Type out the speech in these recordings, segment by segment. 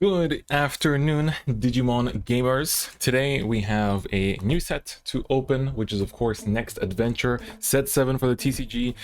Good afternoon, Digimon gamers. Today we have a new set to open, which is of course Next Adventure, Set 7 for the TCG.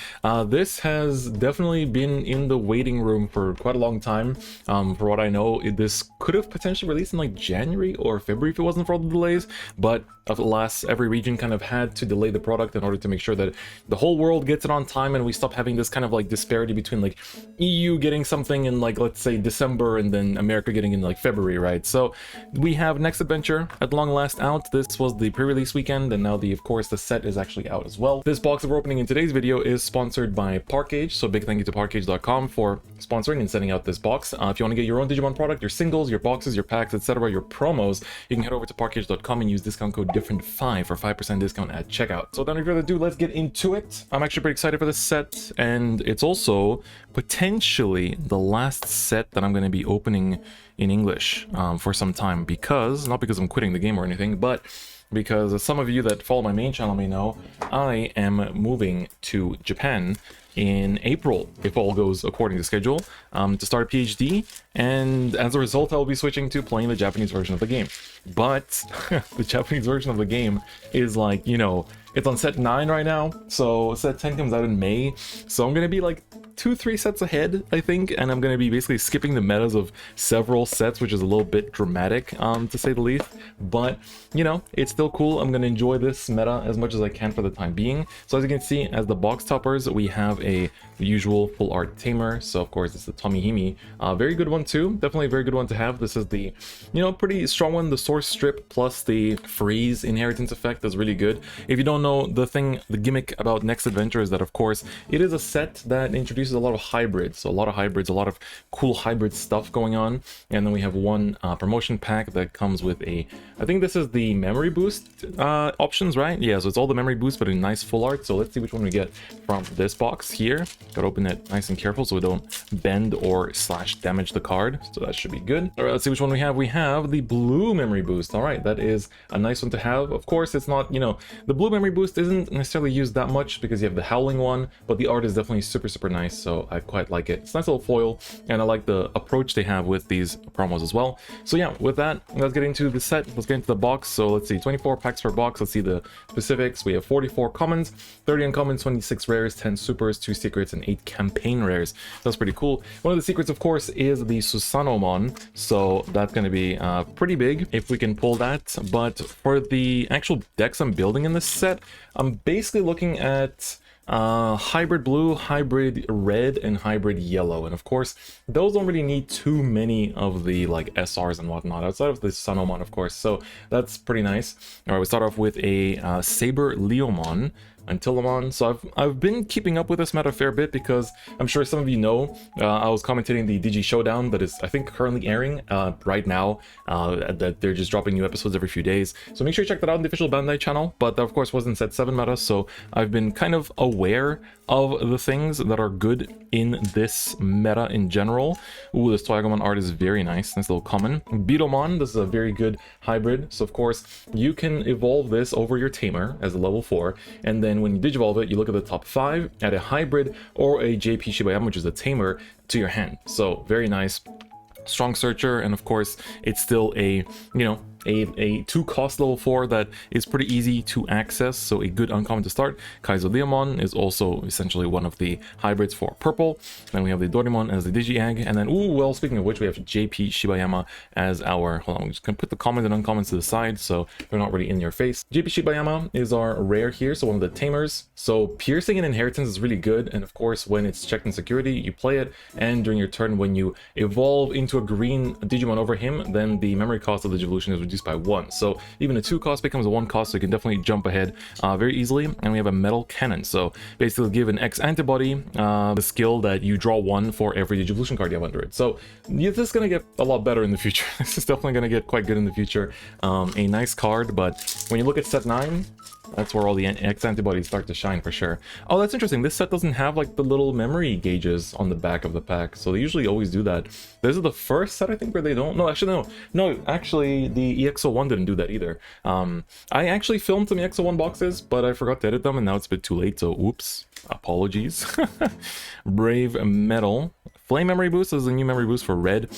This has definitely been in the waiting room for quite a long time. For what I know, this could have potentially released in like January or February if it wasn't for all the delays, but alas, every region kind of had to delay the product in order to make sure that the whole world gets it on time and we stop having this kind of like disparity between like EU getting something in like, let's say, December and then America getting in like February, right? So we have Next Adventure at long last out. This was the pre-release weekend, and now of course the set is actually out as well. This box that we're opening in today's video is sponsored by Parkage, so big thank you to Parkage.com for sponsoring and sending out this box. If you want to get your own Digimon product, your singles, your boxes, your packs, etc., your promos, you can head over to Parkage.com and use discount code DIFFERENT5 for 5% discount at checkout. So without any further ado, let's get into it. I'm actually pretty excited for this set, and it's also potentially the last set that I'm going to be opening in English for some time, not because I'm quitting the game or anything, but because as some of you that follow my main channel may know, I am moving to Japan in April, if all goes according to schedule, to start a PhD, and as a result I'll be switching to playing the Japanese version of the game. But the Japanese version of the game is like, you know, it's on set 9 right now, so set 10 comes out in May, so I'm gonna be like 2-3 sets ahead, I think, and I'm gonna be basically skipping the metas of several sets, which is a little bit dramatic, to say the least. But you know, it's still cool. I'm gonna enjoy this meta as much as I can for the time being. So as you can see, as the box toppers, we have a usual full art tamer. So of course it's the Tomihime, very good one too, definitely a very good one to have. This is the, you know, pretty strong one. The source strip plus the freeze inheritance effect is really good. If you don't know, the gimmick about Next Adventure is that of course it is a set that introduces a lot of hybrids, so a lot of cool hybrid stuff going on. And then we have one promotion pack that comes with I think this is the memory boost options, right? Yeah, so it's all the memory boost but in nice full art. So let's see which one we get from this box here. Gotta open it nice and careful so we don't bend or / damage the card, so that should be good. All right, let's see which one we have. We have the blue memory boost. All right, that is a nice one to have. Of course, it's not, you know, the blue memory boost isn't necessarily used that much because you have the howling one, but the art is definitely super nice, so I quite like it. It's a nice little foil, and I like the approach they have with these promos as well. So yeah, with that, let's get into the set. Let's get into the box. So let's see, 24 packs per box. Let's see the specifics. We have 44 commons, 30 uncommons, 26 rares, 10 supers, 2 secrets, and 8 campaign rares. That's pretty cool. One of the secrets, of course, is the Susanomon, so that's going to be pretty big if we can pull that. But for the actual decks I'm building in this set, I'm basically looking at hybrid blue, hybrid red, and hybrid yellow. And of course, those don't really need too many of the like SRs and whatnot outside of the Sunomon, of course. So that's pretty nice. All right, we start off with a Saber Leomon. Antilamon. So I've been keeping up with this meta a fair bit because I'm sure some of you know I was commentating the Digi Showdown that is, I think, currently airing right now, that they're just dropping new episodes every few days. So make sure you check that out on the official Bandai channel. But that of course wasn't set 7 meta, so I've been kind of aware of the things that are good in this meta in general. Ooh, this Toyagomon art is very nice. Nice little common. Beetlemon, this is a very good hybrid. So of course you can evolve this over your tamer as a level 4, and then when you digivolve it, you look at the top 5, add a hybrid or a JP Shibayama, which is a tamer, to your hand. So very nice. Strong searcher, and of course it's still a, you know, a 2-cost level 4 that is pretty easy to access, so a good uncommon to start. Kaizo Leomon is also essentially one of the hybrids for purple. Then we have the Dorimon as the Digi-Egg, and then, ooh, well, speaking of which, we have JP Shibayama as our, hold on, I'm just gonna put the commons and uncommons to the side so they're not really in your face. JP Shibayama is our rare here, so one of the tamers. So piercing and inheritance is really good, and of course when it's checked in security, you play it, and during your turn when you evolve into a green Digimon over him, then the memory cost of the evolution is reduced by 1. So even a 2-cost becomes a 1-cost, so you can definitely jump ahead very easily. And we have a metal cannon, so basically give an X antibody the skill that you draw 1 for every Digivolution card you have under it. So this is going to get a lot better in the future. This is definitely going to get quite good in the future. A nice card, but when you look at set 9, that's where all the X antibodies start to shine for sure. Oh, that's interesting. This set doesn't have like the little memory gauges on the back of the pack, so they usually always do that. This is the first set, I think, where they don't. No, actually, no, actually, the EXO1 didn't do that either. I actually filmed some EXO1 boxes, but I forgot to edit them, and now it's a bit too late, so oops. Apologies. Brave Metal, Flame Memory Boost is a new memory boost for red.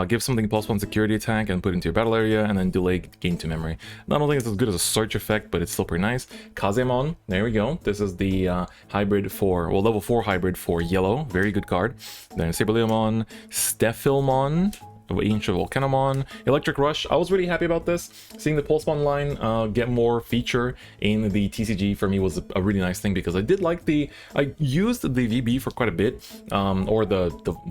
Give something +1 security attack and put it into your battle area, and then delay gain 2 memory. I don't think it's as good as a search effect, but it's still pretty nice. Kazemon, there we go. This is the hybrid for, well, level 4 hybrid for yellow. Very good card. Then Saberleomon, Stephilmon, Ancient Volcanomon, Electric Rush. I was really happy about this. Seeing the Pulsemon line get more feature in the TCG for me was a really nice thing, because I did like I used the VB for quite a bit, or the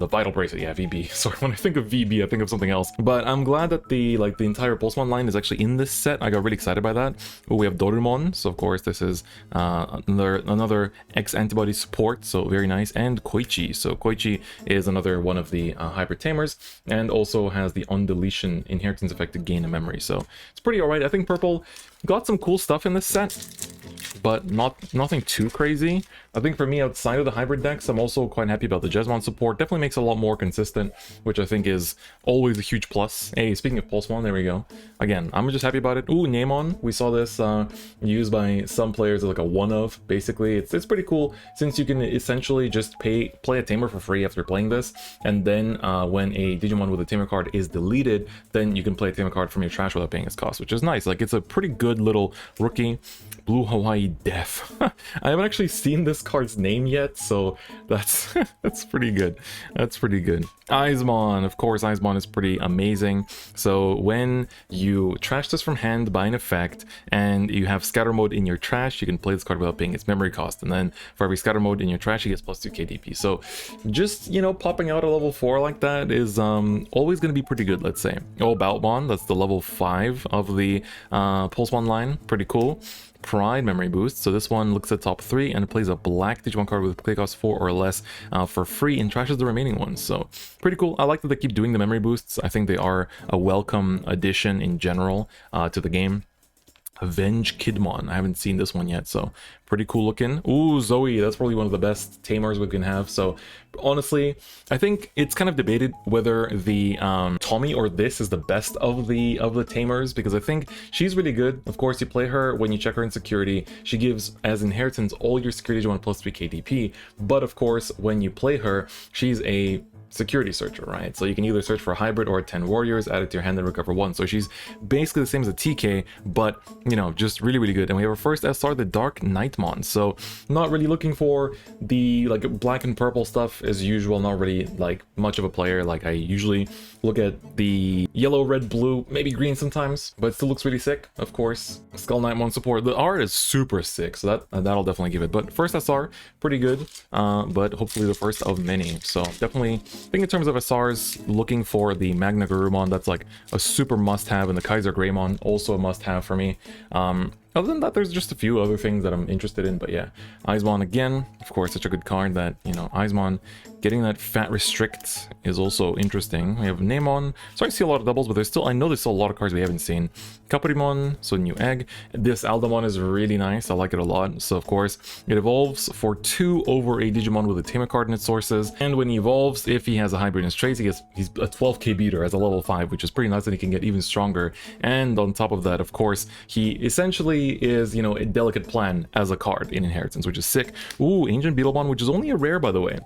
Vital Bracelet, yeah, VB. Sorry, when I think of VB, I think of something else. But I'm glad that the entire Pulsemon line is actually in this set. I got really excited by that. Ooh, we have Dorumon, so of course this is another X-Antibody support, so very nice. And Koichi, so Koichi is another one of the hybrid tamers, and also has the on deletion inheritance effect to gain a memory, so it's pretty alright. I think purple got some cool stuff in this set, but nothing too crazy. I think for me, outside of the hybrid decks, I'm also quite happy about the Jesmon support. Definitely makes it a lot more consistent, which I think is always a huge plus. Hey, speaking of Pulsemon, there we go. Again, I'm just happy about it. Ooh, Namon. We saw this used by some players as like a one-of, basically. It's pretty cool, since you can essentially just play a tamer for free after playing this, and then when a Digimon with a tamer card is deleted, then you can play a tamer card from your trash without paying its cost, which is nice. Like, it's a pretty good little rookie. Blue Hawaii Death. I haven't actually seen this card's name yet, so that's that's pretty good. That's pretty good. Eismon, of course, Eismon is pretty amazing. So when you trash this from hand by an effect, and you have scatter mode in your trash, you can play this card without paying its memory cost, and then for every scatter mode in your trash, he gets +2 KDP. So just, you know, popping out a level 4 like that is always going to be pretty good, let's say. Oh, Boutmon, that's the level 5 of the Pulsemon line. Pretty cool. Pride memory boost, so this one looks at top 3 and plays a black Digimon card with play cost 4 or less for free and trashes the remaining ones, so pretty cool. I like that they keep doing the memory boosts. I think they are a welcome addition in general to the game. Avenge Kidmon, I haven't seen this one yet, so pretty cool looking. Ooh, Zoe, that's probably one of the best tamers we can have. So honestly, I think it's kind of debated whether the Tommy or this is the best of the tamers, because I think she's really good. Of course, you play her when you check her in security. She gives as inheritance all your security Digimon +3 KDP, but of course, when you play her, she's a security searcher, right? So you can either search for a hybrid or 10 warriors, add it to your hand and recover 1. So she's basically the same as a TK, but, you know, just really, really good. And we have our first SR, the Dark Nightmon. So not really looking for the, like, black and purple stuff as usual. Not really, like, much of a player. Like, I usually look at the yellow, red, blue, maybe green sometimes, but it still looks really sick, of course. Skull Nightmon support. The art is super sick, so that'll definitely give it. But first SR, pretty good, but hopefully the first of many. So definitely, I think in terms of SRs, looking for the Magna Garurumon, that's like a super must-have, and the Kaiser Greymon, also a must-have for me. Other than that, there's just a few other things that I'm interested in, but yeah. Eismon again, of course, such a good card that, you know, Eismon getting that fat restrict is also interesting. We have Namon, so I see a lot of doubles, but I know there's still a lot of cards we haven't seen. Capurimon, so new egg. This Aldamon is really nice, I like it a lot. So of course, it evolves for 2 over a Digimon with a Tamer card in its sources, and when he evolves, if he has a hybrid in his traits, he's a 12k beater as a level 5, which is pretty nice, and he can get even stronger. And on top of that, of course, he essentially is, you know, a delicate plan as a card in inheritance, which is sick. Ooh, Ancient Beetlemon, which is only a rare, by the way.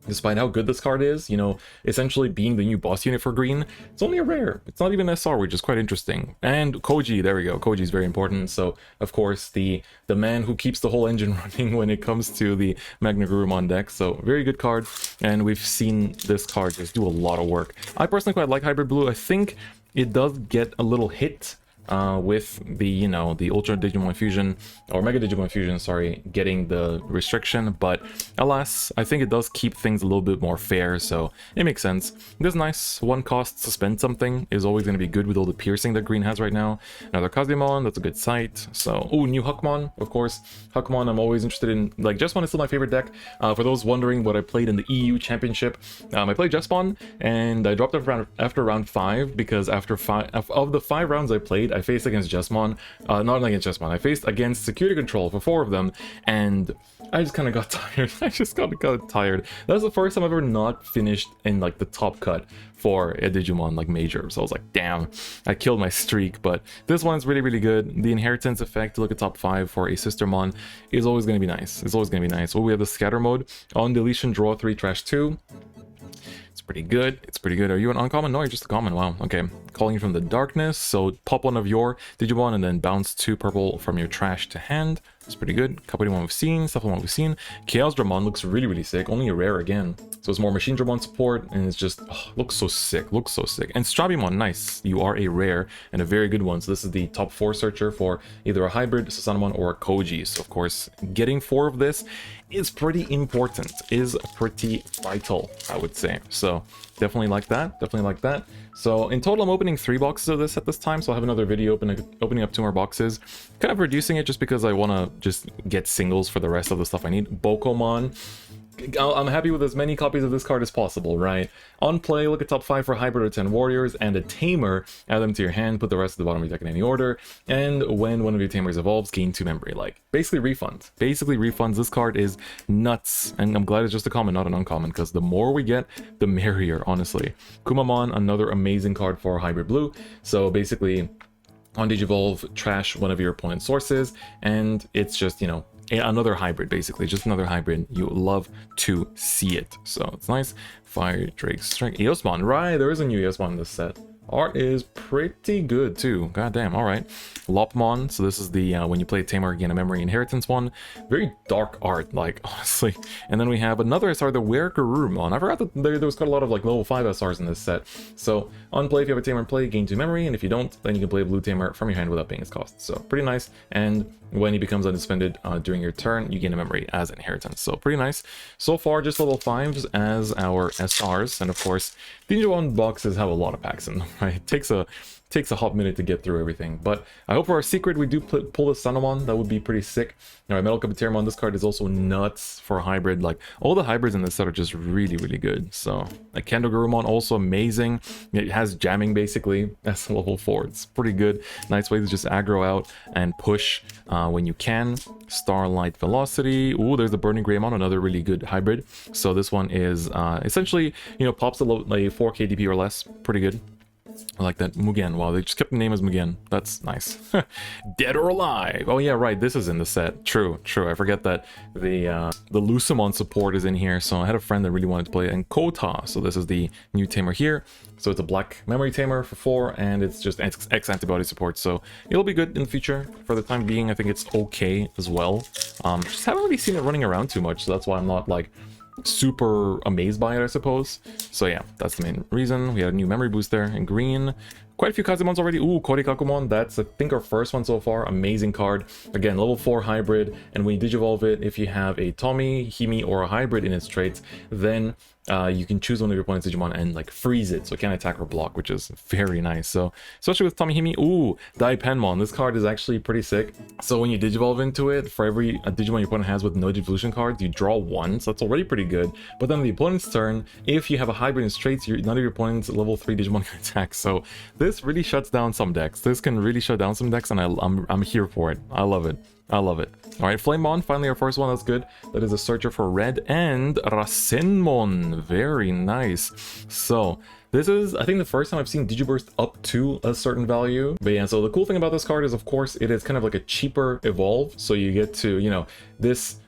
Despite how good this card is, you know, essentially being the new boss unit for green, it's only a rare. It's not even SR, which is quite interesting. And Koji, there we go. Koji is very important. So, of course, the man who keeps the whole engine running when it comes to the Magna Garurumon deck. So, very good card. And we've seen this card just do a lot of work. I personally quite like Hybrid Blue. I think it does get a little hit with the, you know, the Ultra Digimon Fusion, or Mega Digimon Fusion, sorry, getting the restriction, but alas, I think it does keep things a little bit more fair, so it makes sense. This nice one cost suspend something is always going to be good with all the piercing that green has right now. Another Kazemon, that's a good sight. So, oh, new Huckmon, of course. Huckmon, I'm always interested in. Like, Jesmon is still my favorite deck. For those wondering what I played in the EU Championship, I played Jesmon, and I dropped it after round 5, because after of the 5 rounds I played, I faced against Jesmon, not against Jesmon, I faced against Security Control for 4 of them, and I just kind of got tired. I just got tired. That was the first time I've ever not finished in, like, the top cut for a Digimon, like, major, so I was like, damn, I killed my streak. But this one's really, really good. The inheritance effect to look at top 5 for a Sistermon is always going to be nice. It's always going to be nice. Well, we have the scatter mode. On deletion, draw 3, trash 2. It's pretty good. It's pretty good. Are you an uncommon? No, you're just a common. Wow. Okay. Calling you from the darkness. So pop one of your Digimon and then bounce 2 purple from your trash to hand. It's pretty good. Couple one we've seen, stuff one we've seen. Chaos Dramon looks really, really sick. Only a rare again. So it's more Machine Dramon support, and it's just looks so sick. Looks so sick. And Strabimon, nice. You are a rare and a very good one. So this is the top 4 searcher for either a hybrid, Susanamon, or a Koji. So of course, getting 4 of this is pretty important. Is pretty vital, I would say. So definitely like that. Definitely like that. So in total, I'm opening 3 boxes of this at this time. So I'll have another video opening up 2 more boxes. Kind of reducing it just because I want to just get singles for the rest of the stuff I need. Bokomon. I'm happy with as many copies of this card as possible, right? On play, look at top 5 for hybrid or 10 warriors and a tamer. Add them to your hand, put the rest at the bottom of your deck in any order. And when one of your tamers evolves, gain 2 memory. Like, basically refunds. Basically refunds. This card is nuts. And I'm glad it's just a common, not an uncommon, because the more we get, the merrier, honestly. Kumamon, another amazing card for hybrid blue. So basically, on Digivolve, trash one of your opponent's sources, and it's just, you know, another hybrid, basically, just another hybrid. You love to see it, so it's nice. Fire Drake Strike Eosmon, right? There is a new Eosmon in this set. Art is pretty good too. God damn. All right. Lopmon. So this is the when you play Tamer, gain a memory inheritance one. Very dark art, like, honestly. And then we have another SR, the Wergarurumon. I forgot that there was quite a lot of like level 5 SRs in this set. So on play, if you have a Tamer in play, gain 2 memory, and if you don't, then you can play a blue Tamer from your hand without paying its cost. So pretty nice. And when he becomes unsuspended during your turn, you gain a memory as inheritance. So pretty nice. So far, just level 5s as our SRs, and of course, Digimon boxes have a lot of packs in them. Right? It takes a hot minute to get through everything, but I hope for our secret we do pull the Sanamon. That would be pretty sick. All right, Metal Capitamon, this card is also nuts for a hybrid. Like, all the hybrids in this set are just really, really good. So, like, Kendo also amazing. It has jamming, basically. That's level 4. It's pretty good. Nice way to just aggro out and push when you can. Starlight Velocity. Ooh, there's the Burning Greymon, another really good hybrid. So this one is essentially, you know, pops a 4 KDP or less. Pretty good. I like that. Mugen. Wow, they just kept the name as Mugen. That's nice. Dead or Alive. Oh yeah, right. This is in the set. True, true. I forget that the Lucamon support is in here. So I had a friend that really wanted to play it. And Kota. So this is the new tamer here. So it's a black memory tamer for 4, and it's just X antibody support. So it'll be good in the future. For the time being, I think it's okay as well. Just haven't really seen it running around too much. So that's why I'm not like super amazed by it, I suppose. So yeah, that's the main reason. We had a new memory boost there in green. Quite a few Kazumons already. Ooh, Korikakumon, that's I think our first one so far. Amazing card. Again, level 4 hybrid, and when you digivolve it, if you have a Tommy, Himi, or a hybrid in its traits, then you can choose one of your opponent's Digimon and like freeze it, so it can't attack or block, which is very nice. So especially with Tommy Himi, ooh, Daipenmon, this card is actually pretty sick. So when you digivolve into it, for every Digimon your opponent has with no evolution cards, you draw 1, so that's already pretty good. But then on the opponent's turn, if you have a hybrid in traits, none of your opponent's level 3 Digimon can attack. So this really shuts down some decks. This can really shut down some decks, and I'm here for it. I love it. I love it. All right, Flamemon, finally our first one. That's good. That is a searcher for red, and Rasenmon. Very nice. So this is, I think, the first time I've seen Digiburst up to a certain value. But yeah, so the cool thing about this card is, of course, it is kind of like a cheaper evolve. So you get to, you know,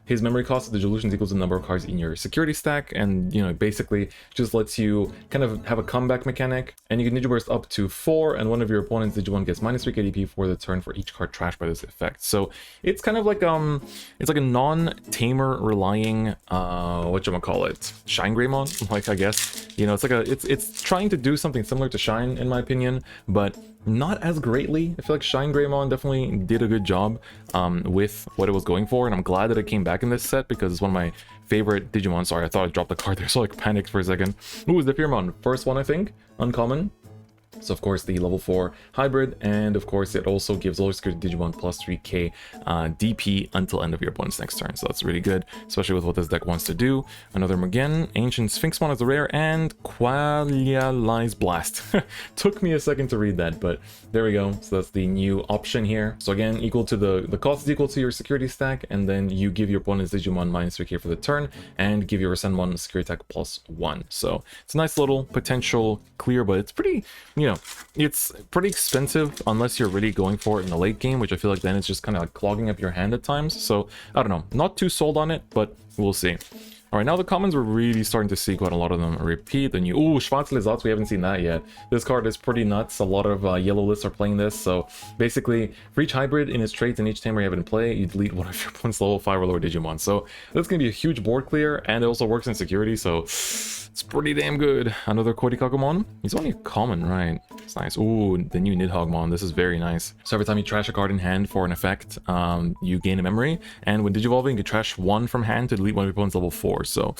his memory cost of the Digivolutions equals the number of cards in your security stack, and, you know, basically just lets you kind of have a comeback mechanic. And you can Digiburst up to 4, and one of your opponent's Digimon gets -3 KDP for the turn for each card trashed by this effect. So it's kind of like it's like a non-tamer relying whatchamacallit, Shine Greymon, like, I guess. You know, it's like it's trying to do something similar to Shine, in my opinion, but not as greatly. I feel like Shine Greymon definitely did a good job with what it was going for, and I'm glad that it came back in this set because it's one of my favorite Digimon. Sorry, I thought I dropped the card there, so I panicked for a second. Ooh, it's the Firmon. First one, I think. Uncommon. So of course the level 4 hybrid, and of course it also gives all your security Digimon plus 3k DP until end of your opponent's next turn. So that's really good, especially with what this deck wants to do. Another Mugen, Ancient Sphinxmon is a rare, and Qualialize Blast. Took me a second to read that, but there we go. So that's the new option here. So again, equal to the cost is equal to your security stack, and then you give your opponent's Digimon -3k for the turn, and give your Rasenmon security attack +1. So it's a nice little potential clear, but it's pretty, you know, it's pretty expensive unless you're really going for it in the late game, which I feel like then it's just kind of like clogging up your hand at times. So I don't know, not too sold on it, but we'll see. All right, now the commons, we're really starting to see quite a lot of them repeat. The new, ooh, Schwarzlizards, we haven't seen that yet. This card is pretty nuts. A lot of yellow lists are playing this. So basically, for each hybrid in his traits and each tamer you have in play, you delete one of your opponent's level 5 or lower Digimon. So that's going to be a huge board clear, and it also works in security, so it's pretty damn good. Another Kodikagumon. He's only a common, right? It's nice. Ooh, the new Nidhoggmon. This is very nice. So every time you trash a card in hand for an effect, you gain a memory, and when Digivolving, you can trash one from hand to delete one of your opponent's level 4. So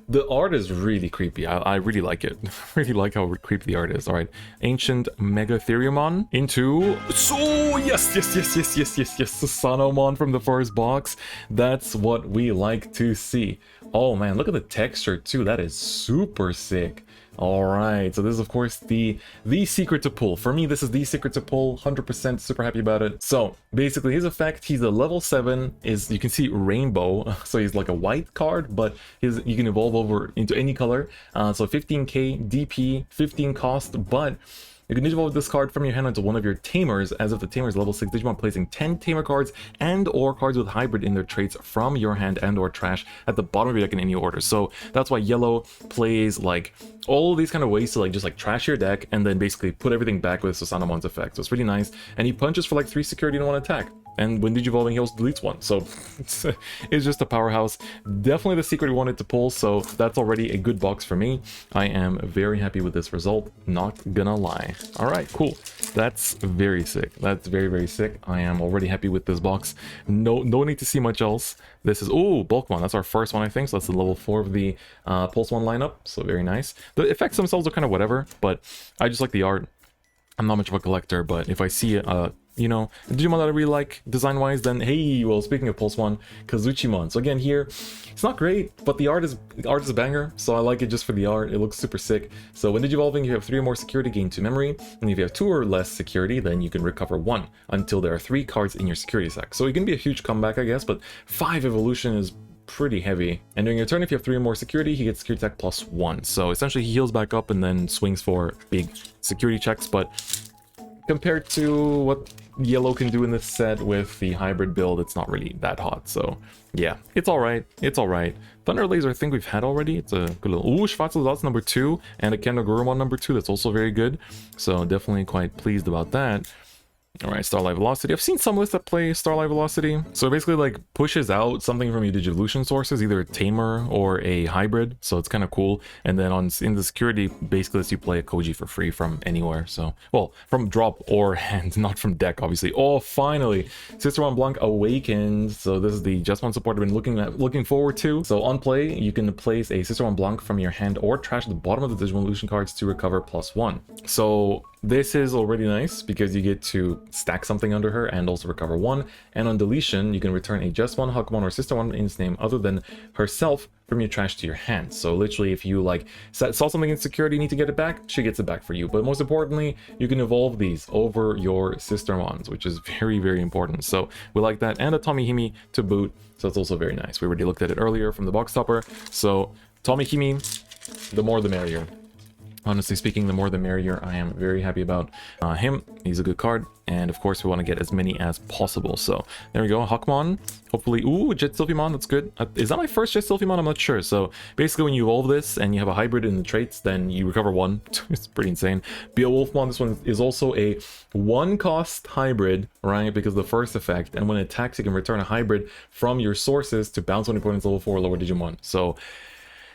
the art is really creepy. I really like it. Really like how creepy the art is. All right, Ancient Megatheriumon into... So yes, Susanomon from the first box. That's what we like to see. Oh man, look at the texture too. That is super sick. All right, so this is of course the secret to pull. For me, this is the secret to pull. 100% super happy about it. So basically his effect, he's a level 7, is, you can see rainbow, so he's like a white card, but you can evolve over into any color. So 15k DP, 15 cost, but you can Digivolve this card from your hand onto one of your tamers, as if the tamer is level 6 Digimon, placing 10 tamer cards and or cards with hybrid in their traits from your hand and or trash at the bottom of your deck in any order. So that's why yellow plays like all these kind of ways to like just like trash your deck and then basically put everything back with Susanomon's effect. So it's really nice, and he punches for like 3 security and 1 attack. And when Digivolving, he also deletes 1. So it's just a powerhouse. Definitely the secret we wanted to pull, so that's already a good box for me. I am very happy with this result, not gonna lie. All right, cool. That's very sick. That's very, very sick. I am already happy with this box. No need to see much else. This is, ooh, Bulkmon. That's our first one, I think. So that's the level 4 of the Pulse 1 lineup. So very nice. The effects themselves are kind of whatever, but I just like the art. I'm not much of a collector, but if I see you know, a Digimon that I really like design-wise, then hey, well, speaking of Pulse 1, Kazuchimon. So again, here, it's not great, but the art is a banger, so I like it just for the art. It looks super sick. So when Digivolving, you have 3 or more security, gain 2 memory, and if you have 2 or less security, then you can recover 1 until there are 3 cards in your security stack. So it can be a huge comeback, I guess, but 5 evolution is pretty heavy. And during your turn, if you have 3 or more security, he gets security attack +1. So essentially he heals back up and then swings for big security checks, but compared to what yellow can do in this set with the hybrid build, it's not really that hot. So yeah, it's all right. It's all right. Thunder Laser I think we've had already. It's a good little... Ooh, Schwarzlizards number 2 and a Kendogurumon number 2. That's also very good. So definitely quite pleased about that. All right, Starlight Velocity. I've seen some lists that play Starlight Velocity. So it basically like pushes out something from your Digivolution sources, either a tamer or a hybrid. So it's kind of cool. And then in the security, basically lets you play a Koji for free from anywhere. So, well, from drop or hand, not from deck, obviously. Oh, finally, Sister Blanc awakened. So this is the Just One support I've been looking forward to. So on play, you can place a Sister Blanc from your hand or trash at the bottom of the Digivolution cards to recover +1. So this is already nice because you get to stack something under her and also recover 1. And on deletion, you can return a Just One, Hakumon, or Sister One in its name other than herself from your trash to your hand. So literally, if you like saw something in security, you need to get it back, she gets it back for you. But most importantly, you can evolve these over your Sister Mons, which is very, very important. So we like that. And a Tomihime to boot. So it's also very nice. We already looked at it earlier from the box topper. So Tomihime, the more the merrier. Honestly speaking, the more the merrier. I am very happy about him. He's a good card. And of course, we want to get as many as possible. So there we go. Hakumon. Hopefully, ooh, Jet Sylphimon. That's good. Is that my first Jet Sylphimon? I'm not sure. So basically, when you evolve this and you have a hybrid in the traits, then you recover 1. It's pretty insane. Beowulfmon. This one is also a 1-cost hybrid, right? Because the first effect. And when it attacks, you can return a hybrid from your sources to bounce on opponent's level 4 or lower Digimon. So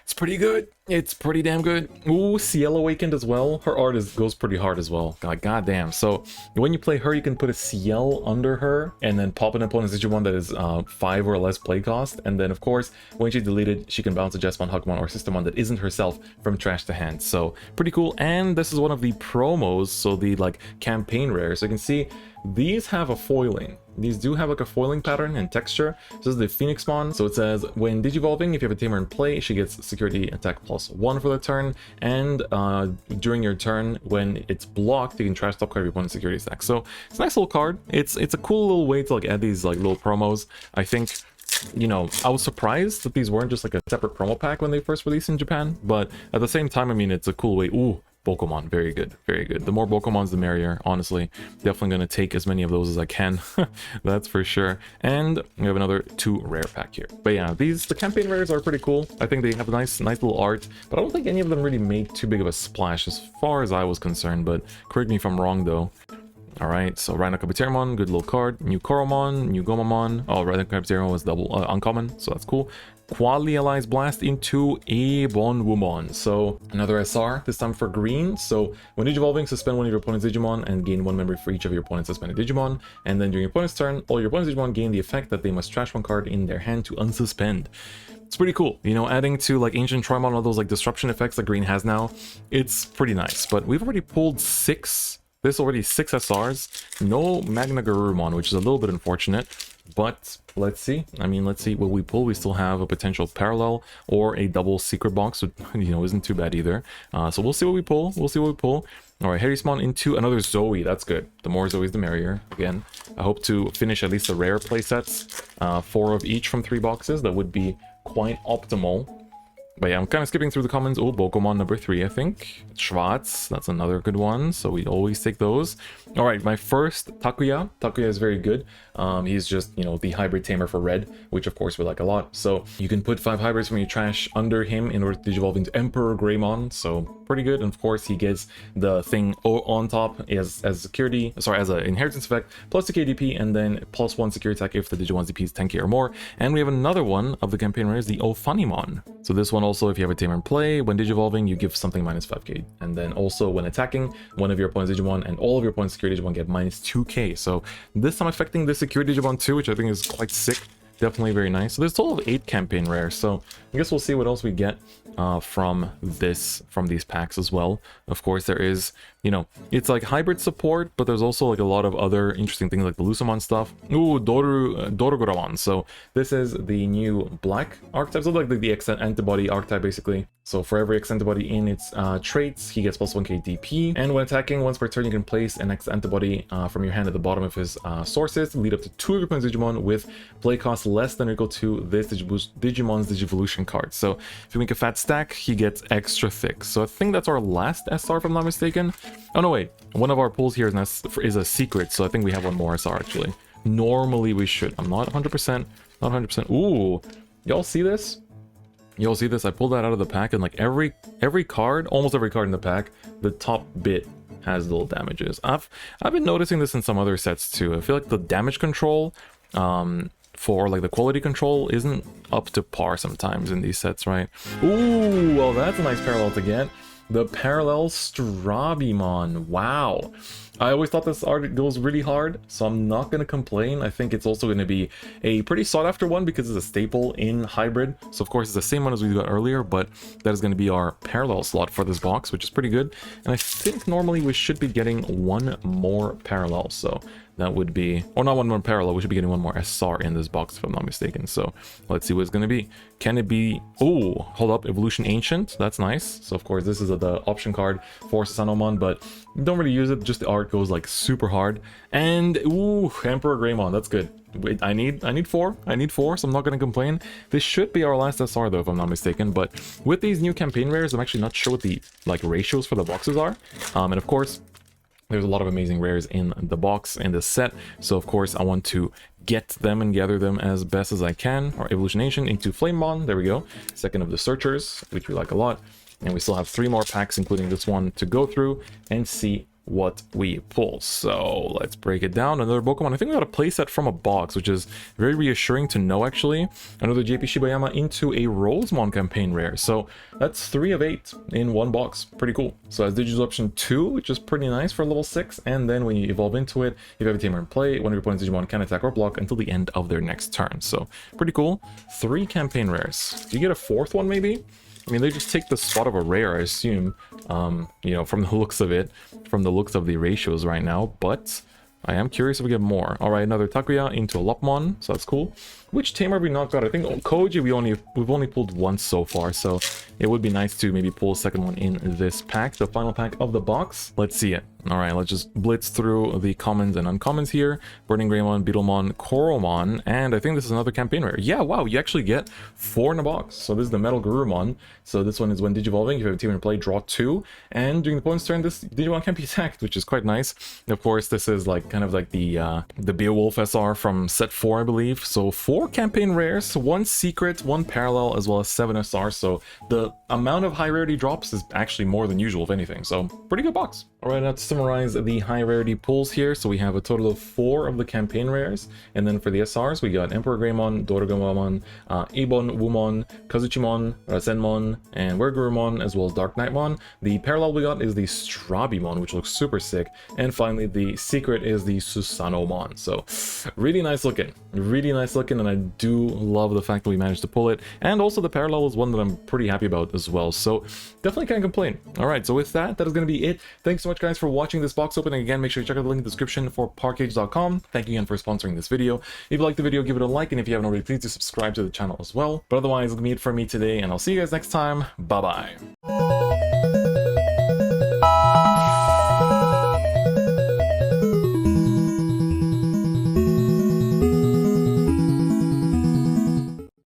it's pretty good. It's pretty damn good. Ooh, Ciel awakened as well. Her art goes pretty hard as well. God damn. So when you play her, you can put a Ciel under her and then pop an opponent's Digimon that is 5 or less play cost. And then of course, when she's deleted, she can bounce a Jesmon, Hakumon, or Systemon that isn't herself from trash to hand. So pretty cool. And this is one of the promos, so the like campaign rares. So you can see these have a foiling. These do have like a foiling pattern and texture. So this is the Phoenixmon. So it says, when Digivolving, if you have a tamer in play, she gets security attack +1 for the turn. And during your turn, when it's blocked, you can trash top card of your opponent's security stack. So it's a nice little card. It's a cool little way to like add these like little promos. I think, you know, I was surprised that these weren't just like a separate promo pack when they first released in Japan. But at the same time, I mean, it's a cool way. Ooh, Pokemon. Very good, very good. The more Pokemons, the merrier, honestly. Definitely going to take as many of those as I can. That's for sure. And we have another 2 rare pack here. But yeah, the campaign rares are pretty cool. I think they have a nice little art, but I don't think any of them really made too big of a splash as far as I was concerned, but correct me if I'm wrong though. Alright, so Rhino Capiteramon, good little card. New Koromon, new Gomamon. Oh, Rhino Capiteramon was double uncommon, so that's cool. Quali Allies Blast into a Bonwumon. So another SR, this time for green. So when Digivolving, suspend one of your opponent's Digimon and gain 1 memory for each of your opponent's suspended Digimon. And then during your opponent's turn, all your opponent's Digimon gain the effect that they must trash 1 card in their hand to unsuspend. It's pretty cool, you know, adding to like Ancient Trimon, all those like disruption effects that green has now. It's pretty nice, but we've already pulled 6. There's already 6 SRs, no Magna Garurumon, which is a little bit unfortunate, but let's see. I mean, let's see what we pull. We still have a potential parallel or a double secret box, which, you know, isn't too bad either. So we'll see what we pull. We'll see what we pull. All right, Harrysmon into another Zoe. That's good. The more Zoes, the merrier. Again, I hope to finish at least the rare playsets, 4 of each from 3 boxes. That would be quite optimal. But yeah, I'm kind of skipping through the comments. Oh, Pokemon number 3, I think. Schwartz, that's another good one. So we always take those. All right, my first Takuya. Takuya is very good. He's just, you know, the hybrid tamer for red, which of course we like a lot. So you can put 5 hybrids from your trash under him in order to digivolve into Emperor Greymon. So pretty good. And of course he gets the thing on top as security, sorry, as an inheritance effect, plus the KDP, and then plus 1 security attack if the Digimon's DP is 10k or more. And we have another one of the campaign rares, the Ophanimon. So this one also, if you have a tamer in play, when digivolving, you give something minus 5k. And then also when attacking, one of your opponent's Digimon and all of your opponent's security Digimon get minus 2k. So this time affecting the security Digimon too, which I think is quite sick. Definitely very nice. So there's a total of 8 campaign rares. So I guess we'll see what else we get from these packs as well. Of course, there is, you know, it's like hybrid support, but there's also like a lot of other interesting things like the Lucamon stuff. Ooh, Dorugoramon. So this is the new black archetype, so like the X antibody archetype basically. So for every X antibody in its traits, he gets plus 1k DP. And when attacking, once per turn, you can place an X antibody from your hand at the bottom of his sources, lead up to 2 of your opponent's Digimon with play cost less than or equal to this Digimon's Digivolution card. So if you make a fat stack, he gets extra thick. So I think that's our last SR, if I'm not mistaken. Oh no, wait. One of our pulls here is a secret, so I think we have one more SR actually. Normally we should. I'm not 100%. Not 100%. Ooh, y'all see this? Y'all see this? I pulled that out of the pack, and like every card, almost every card in the pack, the top bit has little damages. I've been noticing this in some other sets too. I feel like the damage control for like the quality control isn't up to par sometimes in these sets, right? Ooh, well that's a nice parallel to get. The parallel Strabimon. Wow. I always thought this art goes really hard, so I'm not going to complain. I think it's also going to be a pretty sought after one because it's a staple in hybrid. So of course it's the same one as we got earlier, but that is going to be our parallel slot for this box, which is pretty good. And I think normally we should be getting one more parallel. So that would be, or not one more parallel, we should be getting one more SR in this box if I'm not mistaken. So let's see what it's going to be. Can it be, oh, hold up, Evolution Ancient, that's nice. So of course this is the option card for Sanomon, but don't really use it, just the art goes like super hard. And ooh, Emperor Greymon, that's good. Wait, I need 4, so I'm not going to complain. This should be our last SR though, if I'm not mistaken, but with these new campaign rares, I'm actually not sure what the like ratios for the boxes are. And of course, there's a lot of amazing rares in the box, in this set, so of course I want to get them and gather them as best as I can. Our Evolution Ancient into Flamemon, there we go. Second of the Searchers, which we like a lot. And we still have 3 more packs, including this one, to go through and see what we pull. So let's break it down. Another Pokemon. I think we got a playset from a box, which is very reassuring to know actually. Another JP Shibayama into a Rosemon campaign rare. So that's 3 of 8 in one box. Pretty cool. So as Digital Option 2, which is pretty nice for level 6. And then when you evolve into it, if you have a tamer in play, one of your opponent's Digimon can attack or block until the end of their next turn. So pretty cool. 3 campaign rares. Do you get a 4th one maybe? I mean, they just take the spot of a rare, I assume, you know, from the looks of it, from the looks of the ratios right now, but I am curious if we get more. All right, another Takuya into a Lopmon, so that's cool. Which tamer have we not got? I think Koji we've only pulled once so far, so it would be nice to maybe pull a second one in this pack, the final pack of the box. Let's see it. All right, let's just blitz through the commons and uncommons here. Burning Greymon, Beetlemon, Coromon, and I think this is another campaign rare. Yeah, wow, you actually get 4 in a box. So this is the Metal Garurumon. So this one is when Digivolving, if you have a team in play, draw 2. And during the opponent's turn, this Digimon can be attacked, which is quite nice. Of course, this is like kind of like the Beowulf SR from set 4, I believe. So 4 campaign rares, 1 secret, 1 parallel, as well as 7 SR. So the amount of high rarity drops is actually more than usual, if anything. So pretty good box. All right, now to summarize the high rarity pulls here. So we have a total of 4 of the campaign rares. And then for the SRs, we got Emperor Greymon, Dorogomamon, Ebon Wumon, Kazuchimon, Rasenmon, and Wergurumon, as well as Dark Knightmon. The parallel we got is the Strabimon, which looks super sick. And finally, the secret is the Susanomon. So really nice looking, and I do love the fact that we managed to pull it. And also the parallel is one that I'm pretty happy about as well. So definitely can't complain. All right, so with that is going to be it. Thanks so much, guys, for watching this box opening. Again, make sure you check out the link in the description for parkage.com. Thank you again for sponsoring this video. If you liked the video, give it a like, and if you haven't already, please do subscribe to the channel as well. But otherwise, it'll be it for me today, and I'll see you guys next time. Bye-bye.